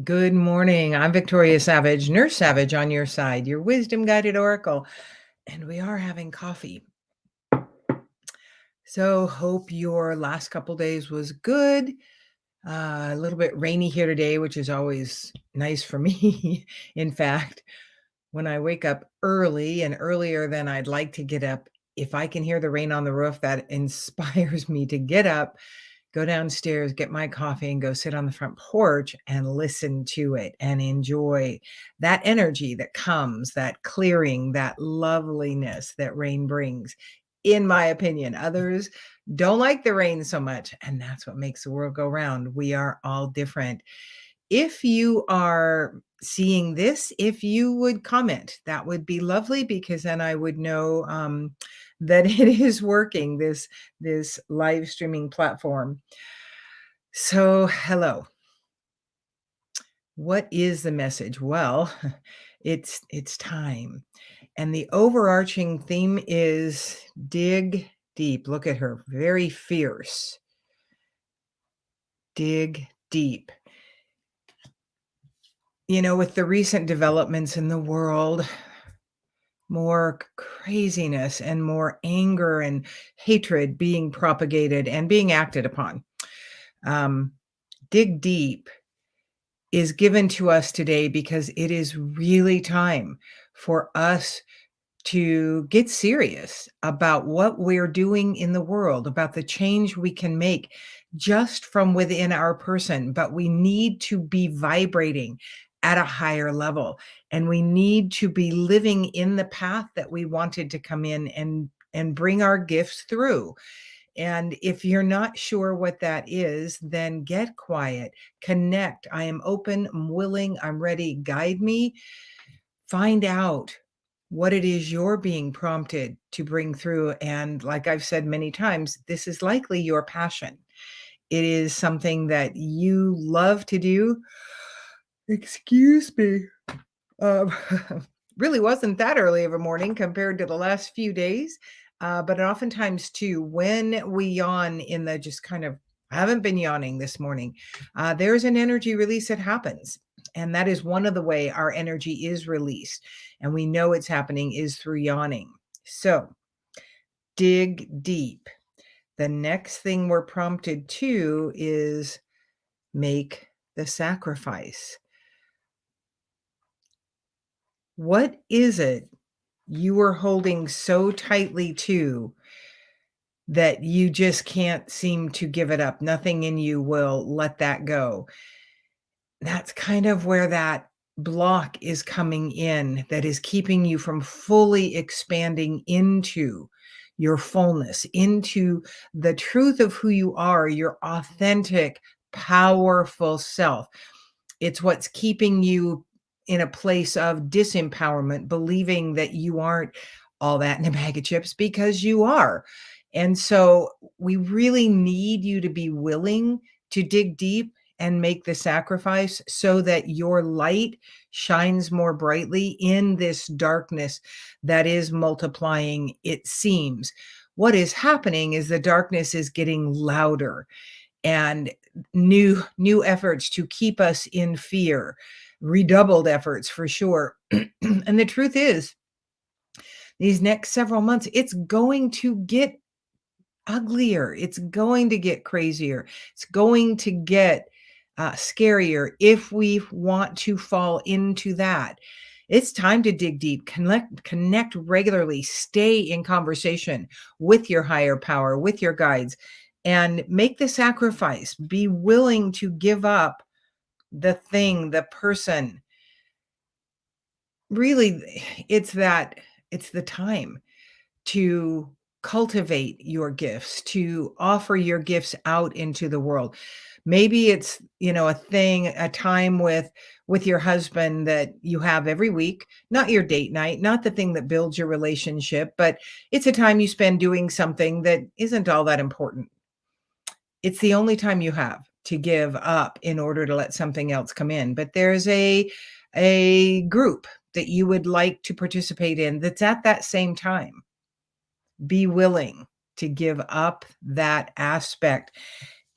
Good morning. I'm Victoria Savage, Nurse Savage on your side, your wisdom guided oracle, and we are having coffee. So, hope your last couple days was good. A little bit rainy here today, which is always nice for me. In fact, when I wake up early and earlier than I'd like to get up, if I can hear the rain on the roof, that inspires me to get up, go downstairs, get my coffee, and go sit on the front porch and listen to it and enjoy that energy that comes, that clearing, that loveliness that rain brings, in my opinion. Others don't like the rain so much, and that's what makes the world go round. We are all different. If you are seeing this, if you would comment, that would be lovely because then I would know that it is working, this live streaming platform. So, hello. What is the message? Well, it's time. And the overarching theme is dig deep. Look at her, very fierce. Dig deep. With the recent developments in the world, more craziness and more anger and hatred being propagated and being acted upon. Um, dig deep is given to us today because it is really time for us to get serious about what we're doing in the world, about the change we can make just from within our person. But we need to be vibrating at a higher level, and we need to be living in the path that we wanted to come in and bring our gifts through. And if you're not sure what that is, then get quiet, connect. I am open, I'm willing, I'm ready. Guide me. Find out what it is you're being prompted to bring through. And like I've said many times, this is likely your passion. It is something that you love to do. Excuse me. Um, really wasn't that early of a morning compared to the last few days. But oftentimes, too, when we yawn in the just kind of, I haven't been yawning this morning, there's an energy release that happens. And that is one of the way our energy is released. And we know it's happening is through yawning. So dig deep. The next thing we're prompted to is make the sacrifice. What is it you are holding so tightly to that you just can't seem to give it up? Nothing in you will let that go. That's kind of where that block is coming in that is keeping you from fully expanding into your fullness, into the truth of who you are, your authentic, powerful self. It's what's keeping you in a place of disempowerment, believing that you aren't all that in a bag of chips because you are. And so we really need you to be willing to dig deep and make the sacrifice so that your light shines more brightly in this darkness that is multiplying, it seems. What is happening is the darkness is getting louder, and new efforts to keep us in fear, redoubled efforts for sure. And the truth is, these next several months, it's going to get uglier. It's going to get crazier. It's going to get scarier if we want to fall into that. It's time to dig deep, connect regularly, stay in conversation with your higher power, with your guides, and make the sacrifice. Be willing to give up the thing, the person. Really, it's the time to cultivate your gifts, to offer your gifts out into the world. Maybe it's, a time with your husband that you have every week, not your date night, not the thing that builds your relationship, but it's a time you spend doing something that isn't all that important. It's the only time you have to give up in order to let something else come in. But there's a group that you would like to participate in that's at that same time. Be willing to give up that aspect.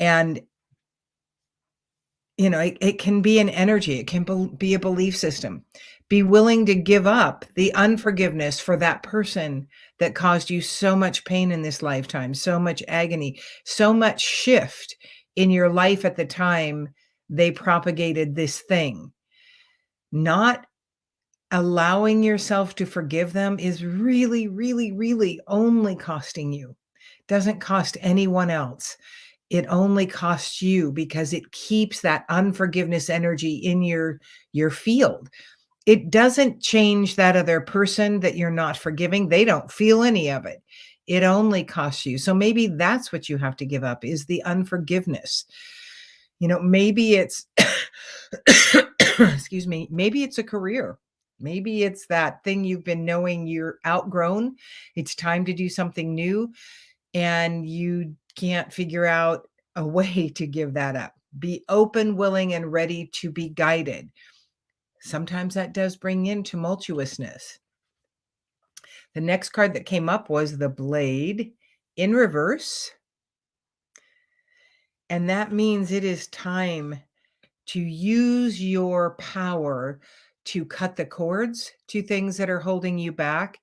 And It can be an energy, it can be a belief system. Be willing to give up the unforgiveness for that person that caused you so much pain in this lifetime, so much agony, so much shift in your life at the time they propagated this thing. Not allowing yourself to forgive them is really, really, really only costing you. Doesn't cost anyone else. It only costs you because it keeps that unforgiveness energy in your field. It doesn't change that other person that you're not forgiving. They don't feel any of it. It only costs you. So maybe that's what you have to give up is the unforgiveness. Maybe it's excuse me, maybe it's a career. Maybe it's that thing you've been knowing you're outgrown. It's time to do something new and you can't figure out a way to give that up. Be open, willing, and ready to be guided. Sometimes that does bring in tumultuousness. The next card that came up was the Blade in reverse. And that means it is time to use your power to cut the cords to things that are holding you back,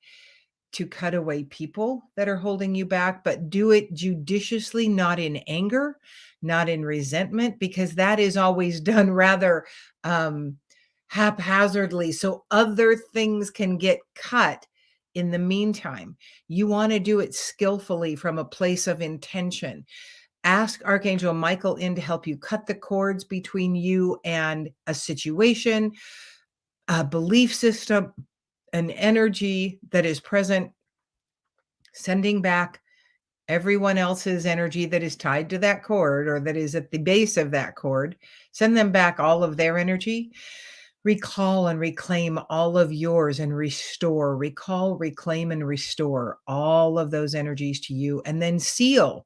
to cut away people that are holding you back, but do it judiciously, not in anger, not in resentment, because that is always done rather haphazardly. So other things can get cut in the meantime. You want to do it skillfully from a place of intention. Ask Archangel Michael in to help you cut the cords between you and a situation, a belief system, an energy that is present, sending back everyone else's energy that is tied to that cord or that is at the base of that cord. Send them back all of their energy. Recall and reclaim all of yours and restore. Recall, reclaim, and restore all of those energies to you, and then seal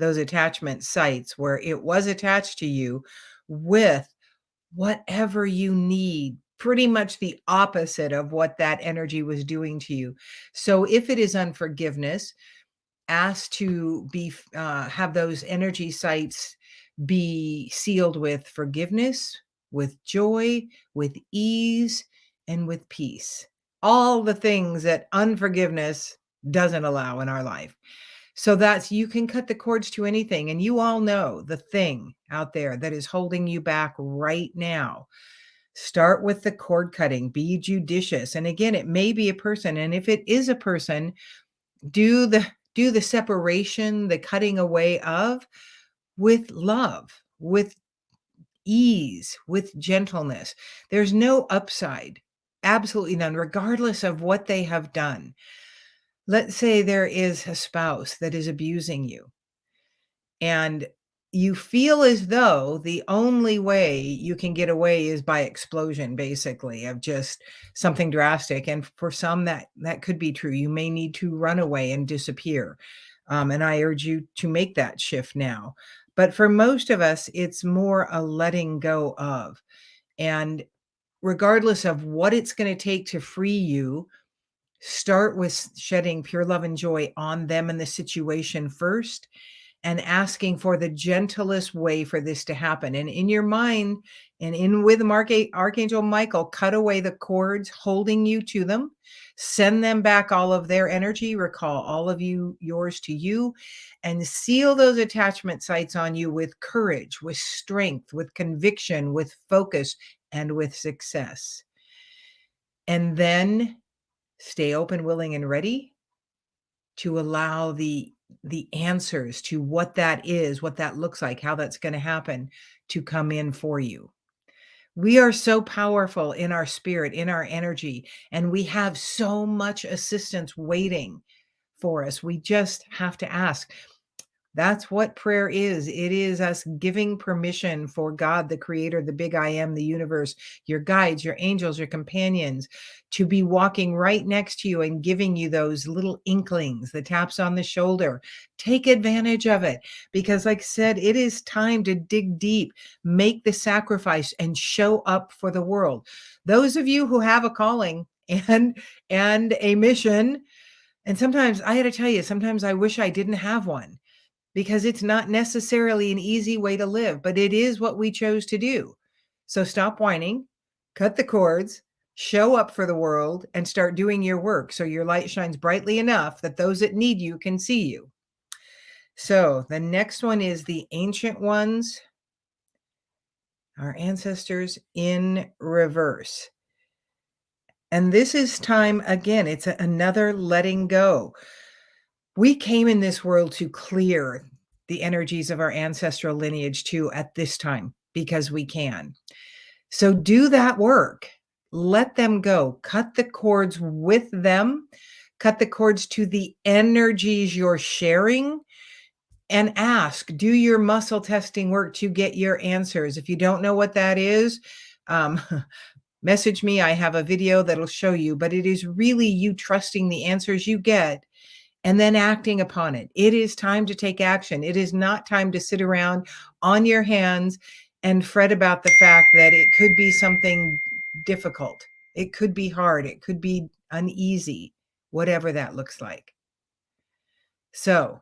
those attachment sites where it was attached to you with whatever you need, pretty much the opposite of what that energy was doing to you. So if it is unforgiveness, ask to be have those energy sites be sealed with forgiveness, with joy, with ease, and with peace. All the things that unforgiveness doesn't allow in our life. So that's you can cut the cords to anything. And you all know the thing out there that is holding you back right now. Start with the cord cutting, be judicious. And again, it may be a person. And if it is a person, do the separation, the cutting away of with love, with ease, with gentleness. There's no upside, absolutely none, regardless of what they have done. Let's say there is a spouse that is abusing you, and you feel as though the only way you can get away is by explosion, basically, of just something drastic. And for some, that could be true. You may need to run away and disappear. And I urge you to make that shift now. But for most of us, it's more a letting go of. And regardless of what it's going to take to free you, start with shedding pure love and joy on them and the situation first, and asking for the gentlest way for this to happen. And in your mind and in with Archangel Michael, cut away the cords holding you to them, send them back all of their energy, recall all of yours to you, and seal those attachment sites on you with courage, with strength, with conviction, with focus, and with success. And then stay open, willing, and ready to allow the answers to what that is, what that looks like, how that's going to happen to come in for you. We are so powerful in our spirit, in our energy, and we have so much assistance waiting for us. We just have to ask. That's what prayer is. It is us giving permission for God, the creator, the big I am, the universe, your guides, your angels, your companions, to be walking right next to you and giving you those little inklings, the taps on the shoulder. Take advantage of it because, like I said, it is time to dig deep, make the sacrifice, and show up for the world. Those of you who have a calling and a mission, and sometimes I had to tell you, sometimes I wish I didn't have one. because it's not necessarily an easy way to live, but it is what we chose to do. So stop whining, cut the cords, show up for the world, and start doing your work so your light shines brightly enough that those that need you can see you. So the next one is the ancient ones, our ancestors in reverse. And this is time again, it's another letting go. We came in this world to clear the energies of our ancestral lineage too at this time because we can. So do that work. Let them go. Cut the cords with them. Cut the cords to the energies you're sharing and ask, do your muscle testing work to get your answers. If you don't know what that is, um, message me. I have a video that'll show you, but it is really you trusting the answers you get and then acting upon it. It is time to take action. It is not time to sit around on your hands and fret about the fact that it could be something difficult. It could be hard. It could be uneasy, whatever that looks like. So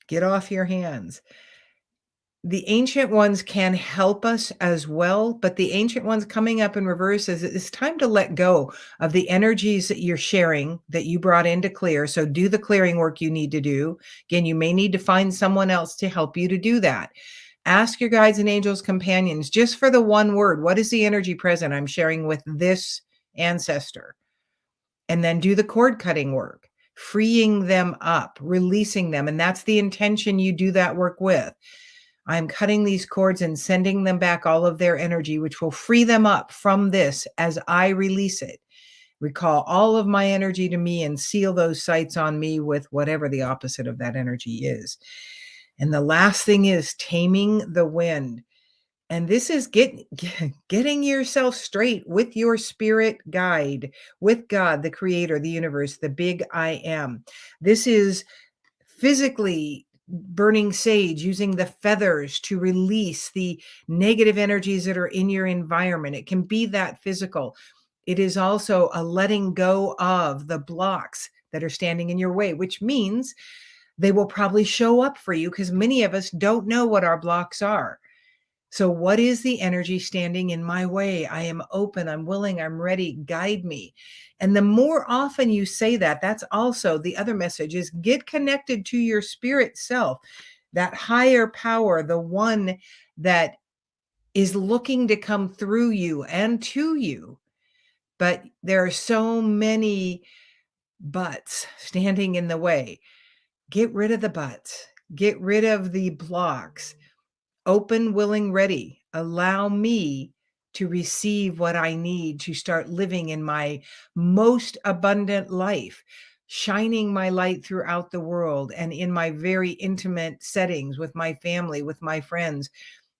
get off your hands. The ancient ones can help us as well, but the ancient ones coming up in reverse is it's time to let go of the energies that you're sharing that you brought in to clear. So do the clearing work you need to do. Again, you may need to find someone else to help you to do that. Ask your guides and angels companions just for the one word. What is the energy present I'm sharing with this ancestor? And then do the cord cutting work, freeing them up, releasing them. And that's the intention you do that work with. I'm cutting these cords and sending them back all of their energy, which will free them up from this as I release it. Recall all of my energy to me and seal those sites on me with whatever the opposite of that energy is. And the last thing is taming the wind. And this is getting yourself straight with your spirit guide, with God, the creator, the universe, the big I am. This is physically burning sage, using the feathers to release the negative energies that are in your environment. It can be that physical. It is also a letting go of the blocks that are standing in your way, which means they will probably show up for you because many of us don't know what our blocks are. So, what is the energy standing in my way? I am open, I'm willing, I'm ready, guide me. And the more often you say that, that's also the other message is get connected to your spirit self, that higher power, the one that is looking to come through you and to you. But there are so many buts standing in the way. Get rid of the buts, get rid of the blocks. Open, willing, ready. Allow me to receive what I need to start living in my most abundant life, shining my light throughout the world and in my very intimate settings with my family, with my friends.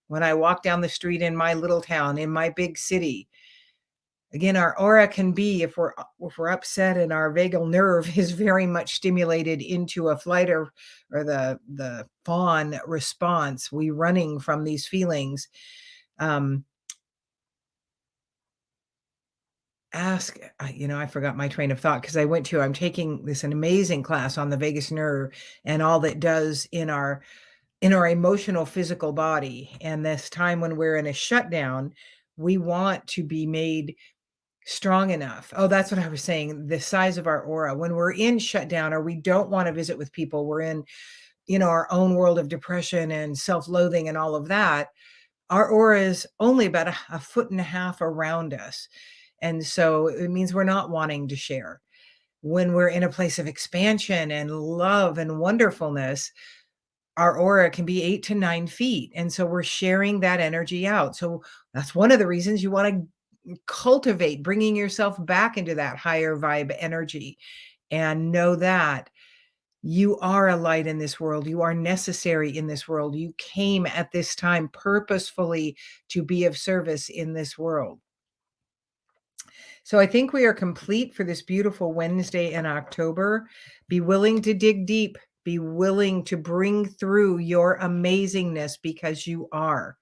When I walk down the street in my little town, in my big city, again, our aura can be, if we're upset and our vagal nerve is very much stimulated into a flight or the fawn response, we running from these feelings. Ask, I forgot my train of thought because I'm taking an amazing class on the vagus nerve and all that does in our emotional physical body. And this time when we're in a shutdown, we want to be made strong enough. Oh, that's what I was saying. The size of our aura. When we're in shutdown or we don't want to visit with people, we're in, our own world of depression and self-loathing and all of that. Our aura is only about a foot and a half around us. And so it means we're not wanting to share. When we're in a place of expansion and love and wonderfulness, our aura can be 8 to 9 feet. And so we're sharing that energy out. So that's one of the reasons you want to cultivate bringing yourself back into that higher vibe energy and know that you are a light in this world. You are necessary in this world. You came at this time purposefully to be of service in this world. So I think we are complete for this beautiful Wednesday in October. Be willing to dig deep. Be willing to bring through your amazingness because you are.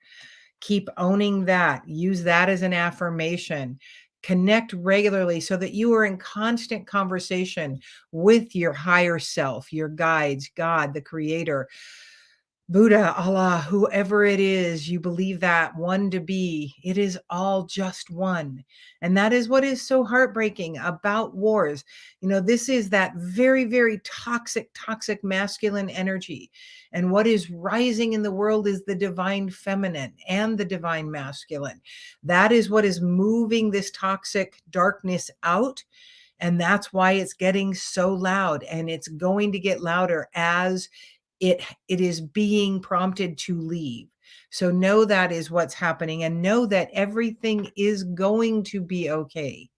Keep owning that. Use that as an affirmation. Connect regularly so that you are in constant conversation with your higher self, your guides, God, the creator, Buddha, Allah, whoever it is, you believe that one to be, it is all just one. And that is what is so heartbreaking about wars. This is that very, very toxic, toxic masculine energy. And what is rising in the world is the divine feminine and the divine masculine. That is what is moving this toxic darkness out. And that's why it's getting so loud, and it's going to get louder as it is being prompted to leave. So know that is what's happening, and know that everything is going to be okay.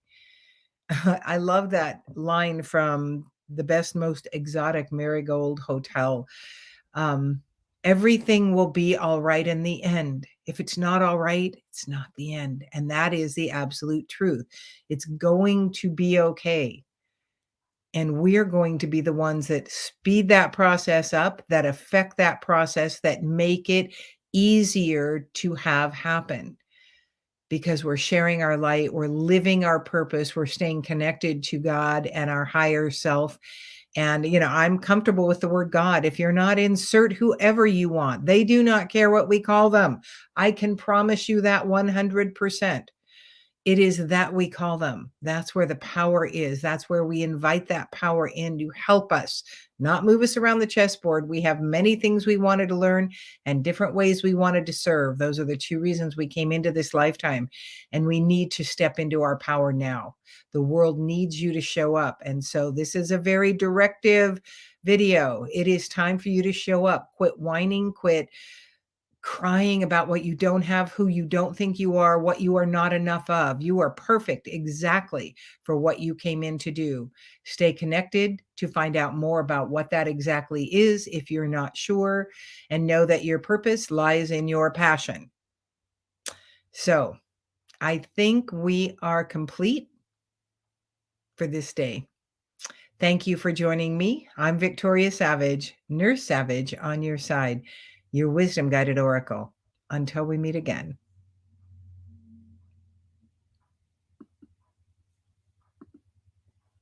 I love that line from the best, most exotic marigold hotel. Um, Everything will be all right in the end. If it's not all right, it's not the end. And that is the absolute truth. It's going to be okay. And we're going to be the ones that speed that process up, that affect that process, that make it easier to have happen, because we're sharing our light, we're living our purpose, we're staying connected to God and our higher self. And, I'm comfortable with the word God. If you're not, insert whoever you want. They do not care what we call them. I can promise you that 100%. It is that we call them. That's where the power is. That's where we invite that power in to help us, not move us around the chessboard. We have many things we wanted to learn and different ways we wanted to serve. Those are the two reasons we came into this lifetime. And we need to step into our power now. The world needs you to show up. And so this is a very directive video. It is time for you to show up. Quit whining, quit crying about what you don't have, who you don't think you are, what you are not enough of. You are perfect exactly for what you came in to do. Stay connected to find out more about what that exactly is if you're not sure, and know that your purpose lies in your passion. So I think we are complete for this day. Thank you for joining me. I'm Victoria Savage, Nurse Savage on your side, your wisdom guided oracle. Until we meet again.